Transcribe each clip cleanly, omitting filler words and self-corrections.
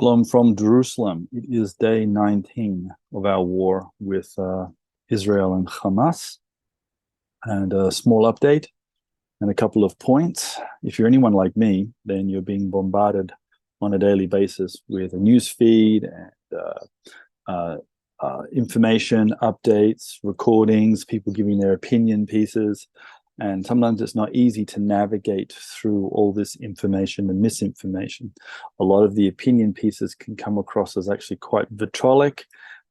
Shalom from Jerusalem. It is day 19 of our war with Israel and Hamas. And a small update and a couple of points. If you're anyone like me, then you're being bombarded on a daily basis with a news feed and information, updates, recordings, people giving their opinion pieces. And sometimes it's not easy to navigate through all this information and misinformation. A lot of the opinion pieces can come across as actually quite vitriolic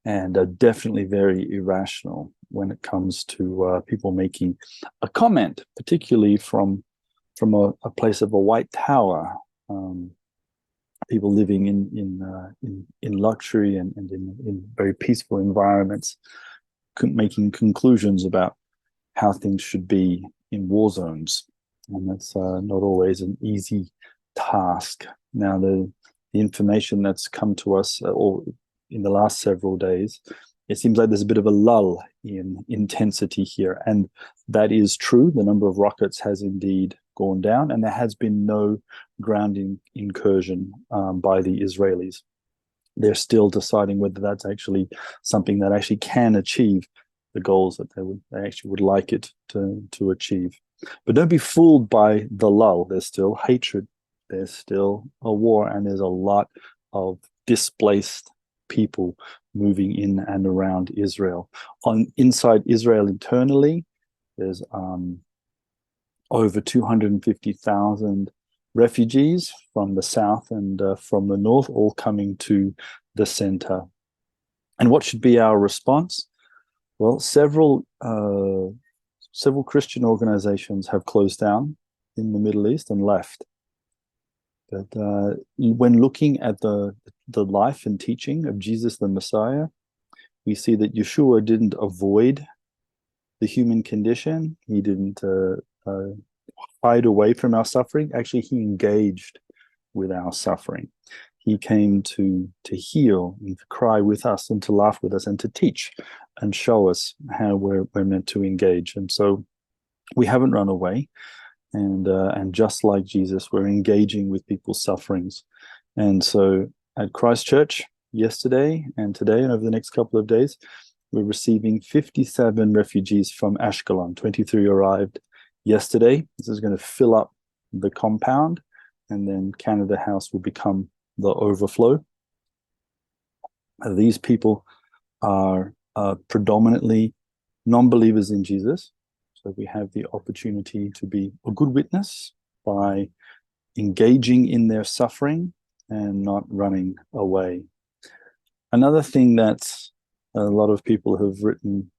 and are definitely very irrational when it comes to people making a comment, particularly from a place of a white tower. People living in luxury and in very peaceful environments, making conclusions about how things should be in war zones, and that's not always an easy task. Now, the information that's come to us or in the last several days, it seems like there's a bit of a lull in intensity here, and that is true. The number of rockets has indeed gone down, and there has been no ground incursion by the Israelis. They're still deciding whether that's actually something that actually can achieve the goals that they actually would like it to achieve. But don't be fooled by the lull. There's still hatred, there's still a war, and there's a lot of displaced people moving in and around Israel. Inside Israel internally, there's over 250,000 refugees from the south and from the north, all coming to the center. And what should be our response? Well, several Christian organizations have closed down in the Middle East and left. But when looking at the life and teaching of Jesus the Messiah, we see that Yeshua didn't avoid the human condition. He didn't hide away from our suffering. Actually, he engaged with our suffering. He came to heal and to cry with us and to laugh with us and to teach and show us how we're meant to engage. And so we haven't run away. And just like Jesus, we're engaging with people's sufferings. And so at Christ Church yesterday and today and over the next couple of days, we're receiving 57 refugees from Ashkelon. 23 arrived yesterday. This is going to fill up the compound, and then Canada House will become the overflow. These people are predominantly non-believers in Jesus. So we have the opportunity to be a good witness by engaging in their suffering and not running away. Another thing that a lot of people have written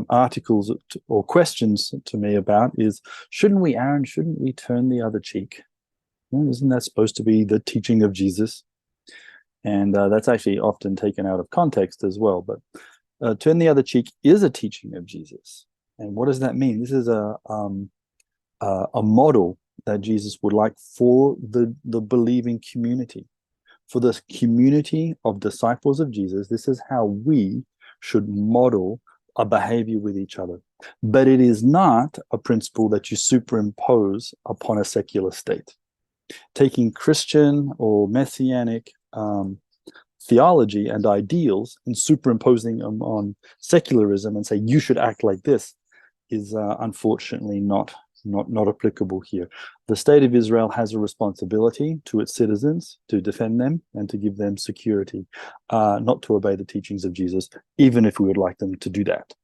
articles or questions to me about is, shouldn't we turn the other cheek? Isn't that supposed to be the teaching of Jesus? And that's actually often taken out of context as well. But turn the other cheek is a teaching of Jesus. And what does that mean? This is a model that Jesus would like for the believing community. For the community of disciples of Jesus, this is how we should model a behavior with each other. But it is not a principle that you superimpose upon a secular state. Taking Christian or messianic theology and ideals and superimposing them on secularism and say you should act like this is unfortunately not applicable here. The state of Israel has a responsibility to its citizens to defend them and to give them security, not to obey the teachings of Jesus, even if we would like them to do that.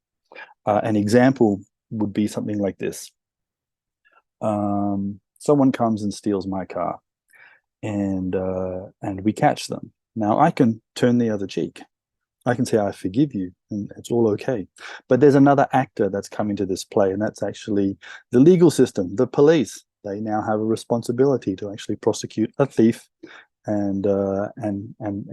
An example would be something like this. Someone comes and steals my car, and we catch them. Now, I can turn the other cheek. I can say, I forgive you, and it's all okay. But there's another actor that's come into this play, and that's actually the legal system, the police. They now have a responsibility to actually prosecute a thief and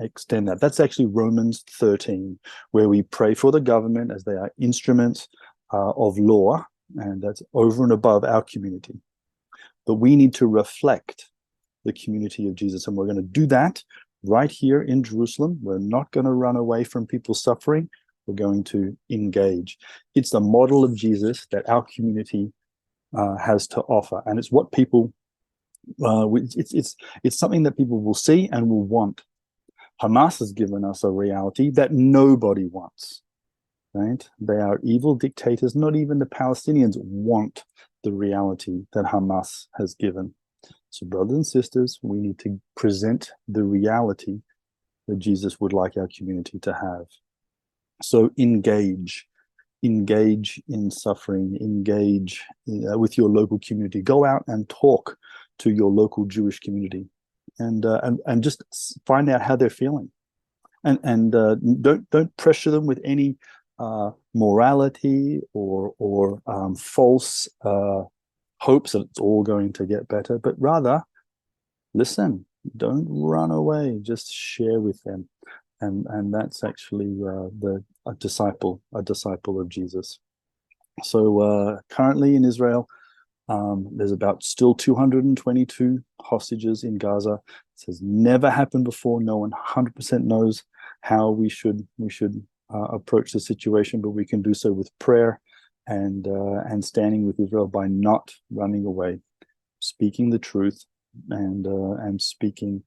extend that. That's actually Romans 13, where we pray for the government as they are instruments of law, and that's over and above our community. But we need to reflect the community of Jesus, and we're going to do that right here in Jerusalem. We're not going to run away from people suffering. We're going to engage. It's the model of Jesus that our community has to offer, and it's what people. It's something that people will see and will want. Hamas has given us a reality that nobody wants, right? They are evil dictators. Not even the Palestinians want the reality that Hamas has given. So, brothers and sisters, we need to present the reality that Jesus would like our community to have. So engage in suffering, engage with your local community. Go out and talk to your local Jewish community, and just find out how they're feeling, and don't pressure them with any morality or false hopes that it's all going to get better, but rather listen. Don't run away. Just share with them, and that's actually a disciple of Jesus. So currently in Israel, there's about still 222 hostages in Gaza. This has never happened before. No one 100% knows how we should approach the situation, but we can do so with prayer and standing with Israel by not running away, speaking the truth, and speaking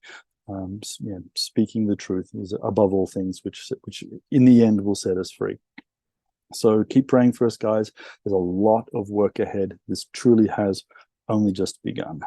speaking the truth is above all things, which in the end will set us free. So keep praying for us, guys. There's a lot of work ahead. This truly has only just begun.